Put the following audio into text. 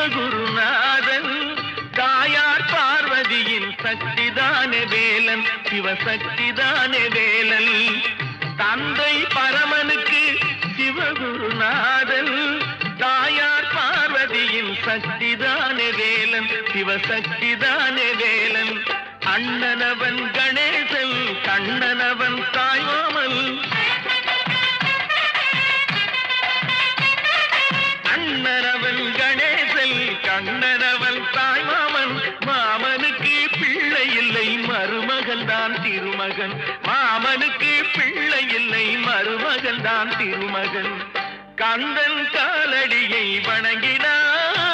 சிவகுருநாதன் தாயார் பார்வதியின் சக்திதானே வேலன், சிவசக்திதானே வேலன். தந்தை பரமனுக்கு சிவகுருநாதன் தாயார் பார்வதியின் சக்திதானே வேலன், சிவசக்திதானே வேலன். அண்ணனவன் கணேசன், கண்ணனவன் தாய்மாமன். அண்ணனவன் கணேசன், கண்ணனவன் தாய்மாமன். மாமனுக்கு பிள்ளை இல்லை, மருமகன் தான் திருமகன். மாமனுக்கு பிள்ளை இல்லை, மருமகன் தான் திருமகன். கந்தன் காலடியை வணங்கினார்,